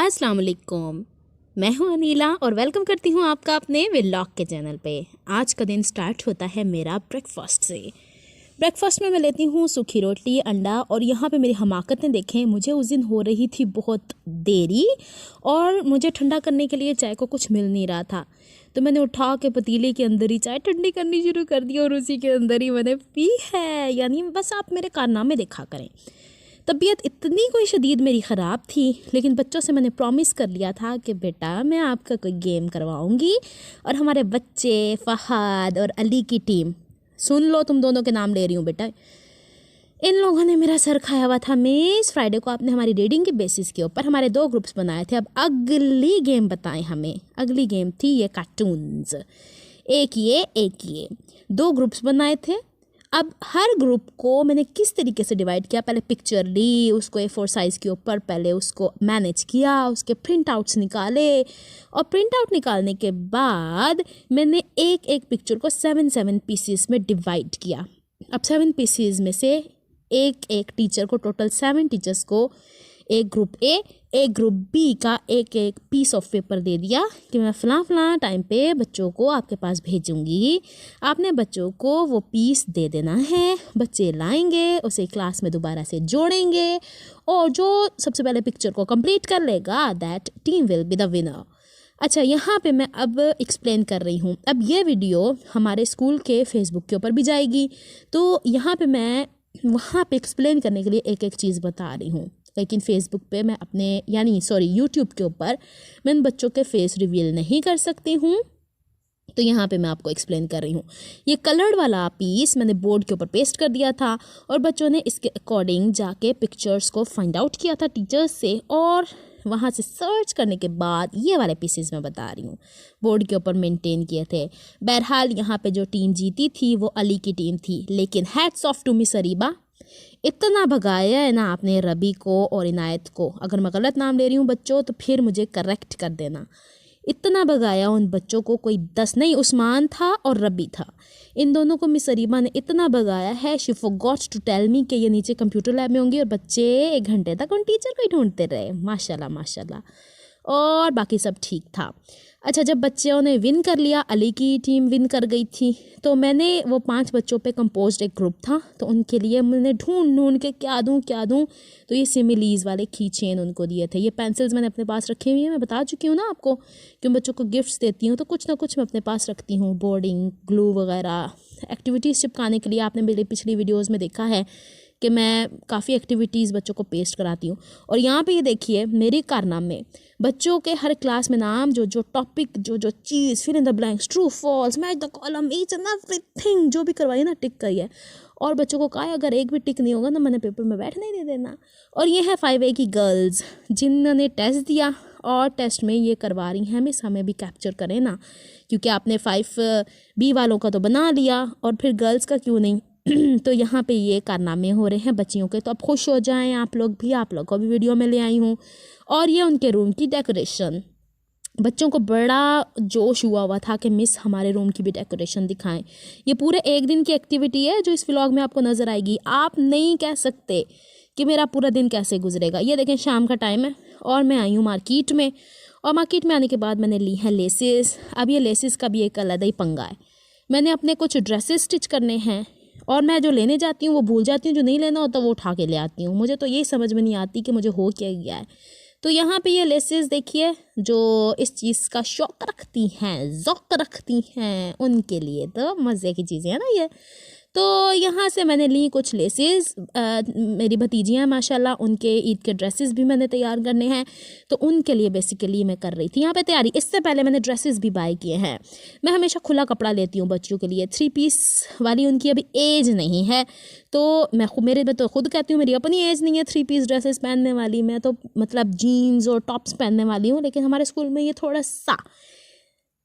अस्सलाम वालेकुम। मैं हूं अनीला और वेलकम करती हूं आपका अपने व्लॉग के चैनल पे। आज का दिन स्टार्ट होता है मेरा ब्रेकफास्ट से। ब्रेकफास्ट में मैं लेती हूं सूखी रोटी, अंडा और यहाँ पे मेरी हमाकतें देखें। मुझे उस दिन हो रही थी बहुत देरी और मुझे ठंडा करने के लिए चाय को कुछ मिल नहीं रहा था, तो मैंने उठा के पतीले के अंदर ही चाय ठंडी करनी शुरू कर दी और उसी के अंदर ही मैंने पी है। यानी बस आप मेरे कारनामे देखा करें। तबीयत इतनी कोई शदीद मेरी ख़राब थी, लेकिन बच्चों से मैंने प्रॉमिस कर लिया था कि बेटा मैं आपका कोई गेम करवाऊंगी। और हमारे बच्चे फ़हद और अली की टीम, सुन लो, तुम दोनों के नाम ले रही हूँ बेटा, इन लोगों ने मेरा सर खाया हुआ था। मिस फ्राइडे को आपने हमारी रीडिंग के बेसिस के ऊपर हमारे 2 ग्रुप्स बनाए थे। अब अगली गेम बताएं हमें। अगली गेम थी ये कार्टून्स, एक ये 2 ग्रुप्स बनाए थे। अब हर ग्रुप को मैंने किस तरीके से डिवाइड किया, पहले पिक्चर ली, उसको A4 साइज़ के ऊपर पहले उसको मैनेज किया, उसके प्रिंट आउट्स निकाले और प्रिंट आउट निकालने के बाद मैंने एक पिक्चर को 7 पीसीस में डिवाइड किया। अब 7 पीसीस में से एक टीचर को, टोटल 7 टीचर्स को एक ग्रुप ए, एक ग्रुप बी का एक पीस ऑफ पेपर दे दिया कि मैं फ़लाँ टाइम पे बच्चों को आपके पास भेजूंगी। आपने बच्चों को वो पीस दे देना है, बच्चे लाएंगे, उसे क्लास में दोबारा से जोड़ेंगे और जो सबसे पहले पिक्चर को कंप्लीट कर लेगा that team will be the winner. अच्छा, यहाँ पे मैं अब एक्सप्लेन कर रही हूँ। अब ये वीडियो हमारे स्कूल के फेसबुक के ऊपर भी जाएगी, तो यहाँ पे मैं वहाँ पे एक्सप्लेन करने के लिए एक चीज़ बता रही हूँ। लेकिन फेसबुक पे मैं यूट्यूब के ऊपर मैं इन बच्चों के फेस रिवील नहीं कर सकती हूँ, तो यहाँ पे मैं आपको एक्सप्लेन कर रही हूँ। ये कलर्ड वाला पीस मैंने बोर्ड के ऊपर पेस्ट कर दिया था और बच्चों ने इसके अकॉर्डिंग जाके पिक्चर्स को फाइंड आउट किया था टीचर्स से, और वहाँ से सर्च करने के बाद ये वाले पीसेस मैं बता रही हूँ बोर्ड के ऊपर मेंटेन किए थे। बहरहाल यहाँ पे जो टीम जीती थी वो अली की टीम थी, लेकिन hats off to miss Areeba, इतना भगाया है ना आपने रबी को और इनायत को। अगर मैं गलत नाम ले रही हूँ बच्चों तो फिर मुझे करेक्ट कर देना। इतना भगाया उन बच्चों को, कोई 10 नहीं, उस्मान था और रबी था, इन दोनों को मिस अरीबा ने इतना भगाया है। She forgot to tell me कि ये नीचे कंप्यूटर लैब में होंगी और बच्चे 1 घंटे तक उन टीचर को ही ढूंढते रहे। माशाल्लाह और बाकी सब ठीक था। अच्छा, जब बच्चों ने विन कर लिया, अली की टीम विन कर गई थी, तो मैंने वो 5 बच्चों पे कंपोज्ड एक ग्रुप था, तो उनके लिए मैंने ढूंढ के क्या दूं तो ये सिमिलीज़ वाले की चेन उनको दिए थे। ये पेंसिल्स मैंने अपने पास रखी हुई है, मैं बता चुकी हूँ ना आपको कि बच्चों को गिफ्ट्स देती हूँ तो कुछ ना कुछ मैं अपने पास रखती हूँ। बोर्डिंग ग्लू वगैरह, एक्टिविटीज़ चिपकाने के लिए आपने मेरी पिछली वीडियोज़ में देखा है कि मैं काफ़ी एक्टिविटीज़ बच्चों को पेस्ट कराती हूँ। और यहाँ पे ये देखिए मेरे कारनामे, बच्चों के हर क्लास में नाम, जो टॉपिक, जो चीज़, fill in the blanks, true false, match the column, each and everything जो भी करवाइए ना टिक करिए। और बच्चों को कहा अगर एक भी टिक नहीं होगा ना मैंने पेपर में बैठने नहीं देना। और ये है 5A की गर्ल्स जिन्होंने टेस्ट दिया और टेस्ट में ये करवा रही हैं मिस हमें भी कैप्चर करें ना, क्योंकि आपने 5B वालों का तो बना लिया और फिर गर्ल्स का क्यों नहीं। तो यहाँ पे ये कारनामे हो रहे हैं बच्चियों के, तो अब खुश हो जाएं आप लोग भी, आप लोग को भी वीडियो में ले आई हूँ। और ये उनके रूम की डेकोरेशन, बच्चों को बड़ा जोश हुआ था कि मिस हमारे रूम की भी डेकोरेशन दिखाएं। ये पूरे 1 दिन की एक्टिविटी है जो इस व्लॉग में आपको नज़र आएगी। आप नहीं कह सकते कि मेरा पूरा दिन कैसे गुजरेगा। ये देखें शाम का टाइम है और मैं आई हूँ मार्केट में, और मार्केट में आने के बाद मैंने ली हैं लेसेस। अब ये लेसेस का भी एक अलग ही पंगा है। मैंने अपने कुछ ड्रेसेस स्टिच करने हैं और मैं जो लेने जाती हूँ वो भूल जाती हूँ, जो नहीं लेना होता वो उठा के ले आती हूँ। मुझे तो यही समझ में नहीं आती कि मुझे हो क्या गया है। तो यहाँ पे ये लेसेस देखिए, जो इस चीज़ का शौक़ रखती हैं, ज़ौक़ रखती हैं, उनके लिए तो मज़े की चीज़ें हैं ना ये। तो यहाँ से मैंने ली कुछ लेसेस। मेरी भतीजियाँ माशाल्लाह, उनके ईद के ड्रेसेस भी मैंने तैयार करने हैं, तो उनके लिए बेसिकली मैं कर रही थी यहाँ पे तैयारी। इससे पहले मैंने ड्रेसेस भी बाय किए हैं। मैं हमेशा खुला कपड़ा लेती हूँ बच्चों के लिए। 3 पीस वाली उनकी अभी एज नहीं है, तो मैं तो खुद कहती हूँ मेरी अपनी एज नहीं है 3 पीस ड्रेसेस पहनने वाली। मैं तो मतलब जीन्स और टॉप्स पहनने वाली हूँ, लेकिन हमारे स्कूल में ये थोड़ा सा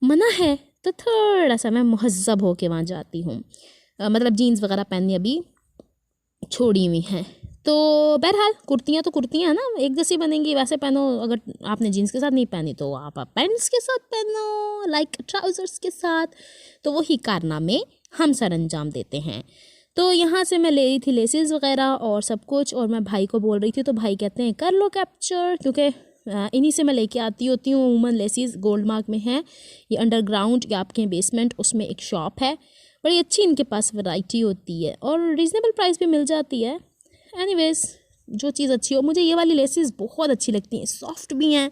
मना है, तो थोड़ा सा मैं महज़्ज़ब होके वहाँ जाती हूँ। मतलब जीन्स वगैरह पहननी अभी छोड़ी हुई हैं। तो बहरहाल कुर्तियाँ तो कुर्तियाँ हैं ना, एक जैसी बनेंगी, वैसे पहनो। अगर आपने जीन्स के साथ नहीं पहनी तो आप पैंट्स के साथ पहनो, लाइक ट्राउज़र्स के साथ। तो वही कारनामे हम सर अंजाम देते हैं। तो यहाँ से मैं ले रही थी लेसेस वगैरह और सब कुछ, और मैं भाई को बोल रही थी, तो भाई कहते हैं कर लो कैप्चर, क्योंकि इन्हीं से मैं लेके आती होती हूँ। वुमन लेसिस गोल्ड मार्क में है, ये अंडरग्राउंड या आपके बेसमेंट उसमें एक शॉप है। बड़ी अच्छी इनके पास वैरायटी होती है और रीज़नेबल प्राइस भी मिल जाती है। एनीवेज, जो चीज़ अच्छी हो, मुझे ये वाली लेसिस बहुत अच्छी लगती हैं, सॉफ्ट भी हैं,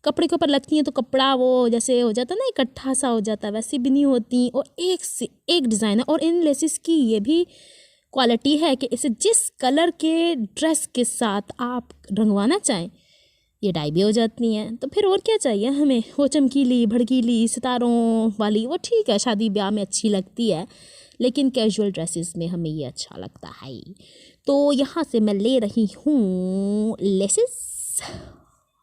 कपड़े के ऊपर लगती हैं तो कपड़ा वो जैसे हो जाता है ना, इकट्ठा सा हो जाता है, वैसी भी नहीं होती और एक से एक डिज़ाइन है। और इन लेसिस की ये भी क्वालिटी है कि इसे जिस कलर के ड्रेस के साथ आप रंगवाना चाहें ये डाई भी हो जाती हैं। तो फिर और क्या चाहिए हमें, वो चमकीली भड़कीली सितारों वाली वो ठीक है, शादी ब्याह में अच्छी लगती है, लेकिन कैजुअल ड्रेसेस में हमें ये अच्छा लगता है। तो यहाँ से मैं ले रही हूँ लेसिस।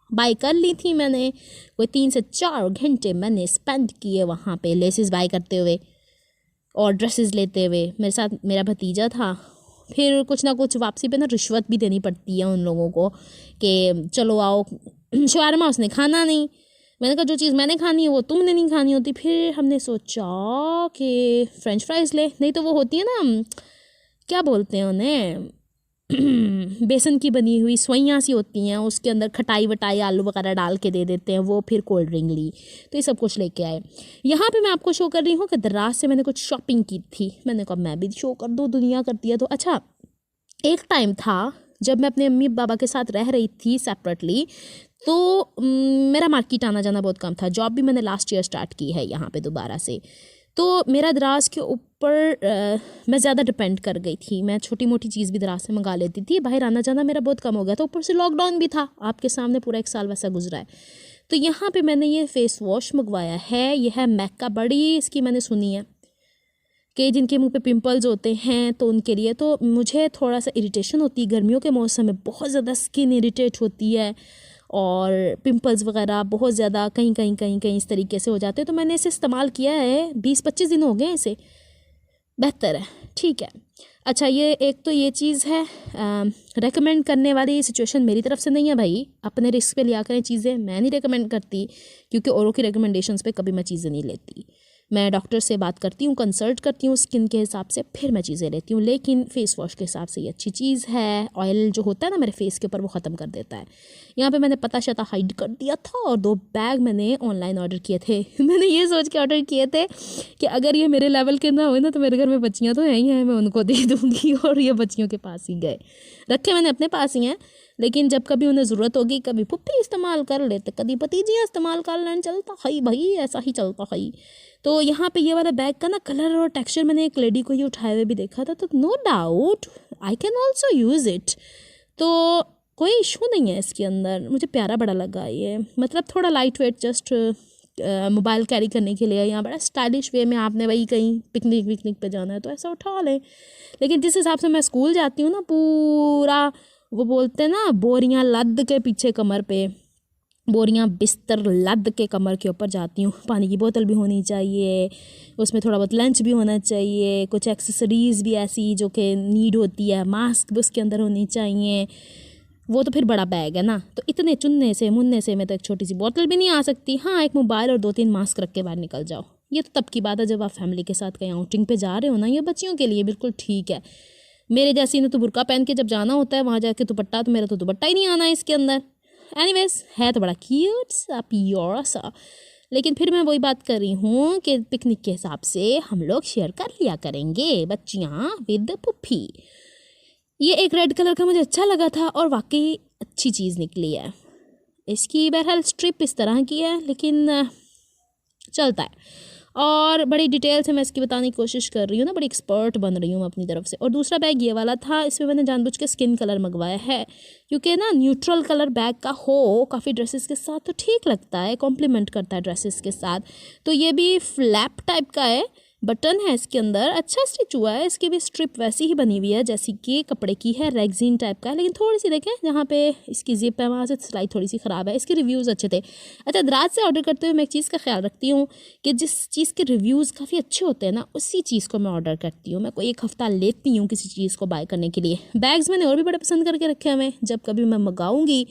बाय कर ली थी मैंने, कोई 3 से 4 घंटे मैंने स्पेंड किए वहाँ पे लेसिस बाय करते हुए और ड्रेसेस लेते हुए। मेरे साथ मेरा भतीजा था। फिर कुछ ना कुछ वापसी पे ना रिश्वत भी देनी पड़ती है उन लोगों को कि चलो आओ, शवारमा उसने खाना नहीं, मैंने कहा जो चीज़ मैंने खानी है वो तुमने नहीं खानी होती। फिर हमने सोचा कि फ्रेंच फ्राइज़ ले, नहीं तो वो होती है ना, क्या बोलते हैं उन्हें, बेसन की बनी हुई सोइयाँ सी होती हैं, उसके अंदर खटाई वटाई आलू वगैरह डाल के दे देते हैं वो। फिर कोल्ड ड्रिंक ली, तो ये सब कुछ लेके आए। यहाँ पे मैं आपको शो कर रही हूँ कि दराज से मैंने कुछ शॉपिंग की थी। मैंने कहा मैं भी शो कर दूँ, दुनिया करती है तो। अच्छा, एक टाइम था जब मैं अपने अम्मी बाबा के साथ रह रही थी सेपरेटली, तो मेरा मार्केट आना जाना बहुत कम था। जॉब भी मैंने लास्ट ईयर स्टार्ट की है यहाँ पे दोबारा से, तो मेरा दराज के ऊपर मैं ज़्यादा डिपेंड कर गई थी। मैं छोटी मोटी चीज़ भी दराज से मंगा लेती थी, बाहर आना जाना मेरा बहुत कम हो गया था। ऊपर से लॉकडाउन भी था, आपके सामने पूरा 1 साल वैसा गुजरा है। तो यहाँ पे मैंने ये फेस वॉश मंगवाया है, ये है मैक का, बड़ी इसकी मैंने सुनी है कि जिनके मुंह पे पिंपल्स होते हैं तो उनके लिए। तो मुझे थोड़ा सा इरिटेशन होती है गर्मियों के मौसम में, बहुत ज़्यादा स्किन इरिटेट होती है और पिंपल्स वगैरह बहुत ज़्यादा कहीं इस तरीके से हो जाते हैं। तो मैंने इसे इस्तेमाल किया है, 20-25 दिन हो गए इसे, बेहतर है, ठीक है। अच्छा, ये एक तो ये चीज़ है, रेकमेंड करने वाली सिचुएशन मेरी तरफ से नहीं है भाई, अपने रिस्क पे लिया करें चीज़ें, मैं नहीं रेकमेंड करती क्योंकि औरों की रिकमेंडेशंस पे कभी मैं चीज़ें नहीं लेती। मैं डॉक्टर से बात करती हूँ, कंसल्ट करती हूँ स्किन के हिसाब से, फिर मैं चीज़ें लेती हूँ। लेकिन फेस वॉश के हिसाब से ये अच्छी चीज़ है। ऑयल जो होता है ना मेरे फेस के ऊपर वो ख़त्म कर देता है। यहाँ पे मैंने पता शता हाइड कर दिया था और 2 बैग मैंने ऑनलाइन ऑर्डर किए थे। मैंने ये सोच के ऑर्डर किए थे कि अगर ये मेरे लेवल के ना हुए ना तो मेरे घर में बच्चियाँ तो हैं ही हैं, मैं उनको दे दूँगी। और ये बच्चियों के पास ही गए, रखे मैंने अपने पास ही हैं, लेकिन जब कभी उन्हें ज़रूरत होगी, कभी पुप्पी इस्तेमाल कर लेते, कभी भतीजियाँ इस्तेमाल कर लें, चलता है भाई, ऐसा ही चलता है। तो यहाँ पे ये वाला बैग का ना कलर और टेक्सचर मैंने एक लेडी को ये उठाए हुए भी देखा था, तो no doubt I can also use it, तो कोई इशू नहीं है इसके अंदर। मुझे प्यारा बड़ा लगा ये, मतलब थोड़ा light weight, just mobile carry करने के लिए, यहाँ बड़ा स्टाइलिश वे में आपने वही कहीं पिकनिक विकनिक पे जाना है तो ऐसा उठा लें। लेकिन जिस हिसाब से मैं स्कूल जाती हूँ ना, पूरा वो बोलते हैं ना, बोरियाँ लद के पीछे कमर पे, बोरियाँ बिस्तर लद के कमर के ऊपर जाती हूँ। पानी की बोतल भी होनी चाहिए, उसमें थोड़ा बहुत लंच भी होना चाहिए, कुछ एक्सेसरीज़ भी ऐसी जो कि नीड होती है, मास्क भी उसके अंदर होनी चाहिए। वो तो फिर बड़ा बैग है ना, तो इतने चुनने से मुन्ने से मैं तो एक छोटी सी बोतल भी नहीं आ सकती। हाँ, एक मोबाइल और 2-3 मास्क रख के बाहर निकल जाओ, ये तो तब की बात है जब आप फैमिली के साथ कहीं आउटिंग पे जा रहे हो ना। ये बच्चियों के लिए बिल्कुल ठीक है, मेरे जैसी ने तो बुर्का पहन के जब जाना होता है वहाँ जाके दुपट्टा, तो मेरा तो दुपट्टा ही नहीं आना है इसके अंदर। एनीवेज, है तो बड़ा क्यूट सा प्योरा सा, लेकिन फिर मैं वही बात कर रही हूँ कि पिकनिक के हिसाब से हम लोग शेयर कर लिया करेंगे, बच्चियाँ विद पुप्पी। ये एक रेड कलर का मुझे अच्छा लगा था और वाकई अच्छी चीज़ निकली है। इसकी बहरहाल स्ट्रिप इस तरह की है, लेकिन चलता है और बड़ी डिटेल से मैं इसकी बताने की कोशिश कर रही हूँ ना, बड़ी एक्सपर्ट बन रही हूँ अपनी तरफ से। और दूसरा बैग ये वाला था, इसमें मैंने जानबूझ के स्किन कलर मंगवाया है क्योंकि ना न्यूट्रल कलर बैग का हो काफ़ी ड्रेसेस के साथ तो ठीक लगता है, कॉम्प्लीमेंट करता है ड्रेसेस के साथ। तो ये भी फ्लैप टाइप का है, बटन है इसके अंदर, अच्छा स्टिच हुआ है। इसकी भी स्ट्रिप वैसी ही बनी हुई है जैसी कि कपड़े की है, रेगजीन टाइप का है, लेकिन थोड़ी सी देखें जहाँ पे इसकी जिप है वहाँ से सिलाई थोड़ी सी ख़राब है। इसके रिव्यूज़ अच्छे थे। अच्छा, दराज से ऑर्डर करते हुए मैं एक चीज़ का ख्याल रखती हूँ कि जिस चीज़ के रिव्यूज़ काफ़ी अच्छे होते हैं ना, उसी चीज़ को मैं ऑर्डर करती हूँ। मैं कोई 1 हफ़्ता लेती हूँ किसी चीज़ को बाय करने के लिए। बैग्स मैंने और भी बड़े पसंद करके रखे हुए हैं, जब कभी मैं मंगाऊँगी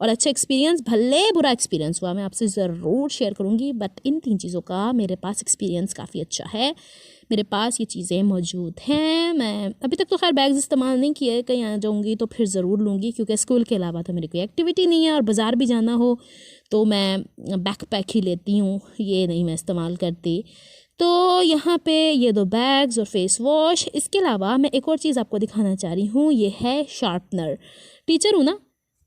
और अच्छा एक्सपीरियंस, भले बुरा एक्सपीरियंस हुआ, मैं आपसे ज़रूर शेयर करूँगी, बट इन 3 चीज़ों का मेरे पास एक्सपीरियंस काफ़ी अच्छा है। मेरे पास ये चीज़ें मौजूद हैं। मैं अभी तक तो खैर बैग्स इस्तेमाल नहीं किए, कहीं आ जाऊँगी तो फिर ज़रूर लूँगी, क्योंकि स्कूल के अलावा तो मेरी कोई एक्टिविटी नहीं है, और बाज़ार भी जाना हो तो मैं बैकपैक ही लेती हूँ, ये नहीं मैं इस्तेमाल करती। तो यहाँ पे ये 2 बैग्स और फेस वॉश। इसके अलावा मैं एक और चीज़ आपको दिखाना चाह रही हूँ, ये है शार्पनर। टीचर हूँ ना,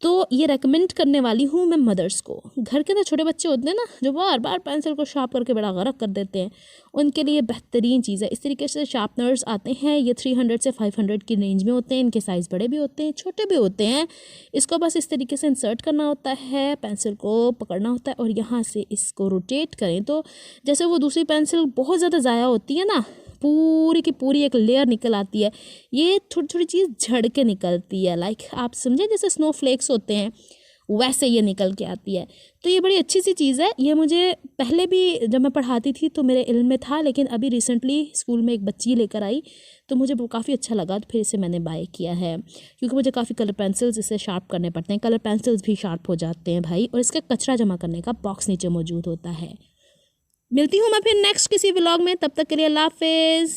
तो ये रेकमेंड करने वाली हूँ मैं मदर्स को। घर के अंदर छोटे बच्चे होते हैं ना, जो बार बार पेंसिल को शार्प करके बड़ा गरक कर देते हैं, उनके लिए बेहतरीन चीज़ है। इस तरीके से शार्पनर्स आते हैं, ये 300 से 500 की रेंज में होते हैं। इनके साइज़ बड़े भी होते हैं, छोटे भी होते हैं। इसको बस इस तरीके से इंसर्ट करना होता है, पेंसिल को पकड़ना होता है और यहाँ से इसको रोटेट करें तो जैसे वो दूसरी पेंसिल बहुत ज़्यादा ज़ाया होती है ना, पूरी की पूरी एक लेयर निकल आती है। ये छोटी छोटी चीज़ झड़ के निकलती है, लाइक आप समझें जैसे स्नोफ्लेक्स होते हैं, वैसे ये निकल के आती है। तो ये बड़ी अच्छी सी चीज़ है। ये मुझे पहले भी जब मैं पढ़ाती थी तो मेरे इल्म में था, लेकिन अभी रिसेंटली स्कूल में एक बच्ची लेकर आई तो मुझे वो काफ़ी अच्छा लगा, तो फिर इसे मैंने बाय किया है, क्योंकि मुझे काफ़ी कलर पेंसिल्स इसे शार्प करने पड़ते हैं। कलर पेंसिल्स भी शार्प हो जाते हैं भाई, और इसका कचरा जमा करने का बॉक्स नीचे मौजूद होता है। मिलती हूँ मैं फिर नेक्स्ट किसी व्लॉग में, तब तक के लिए अल्लाह हाफिज़।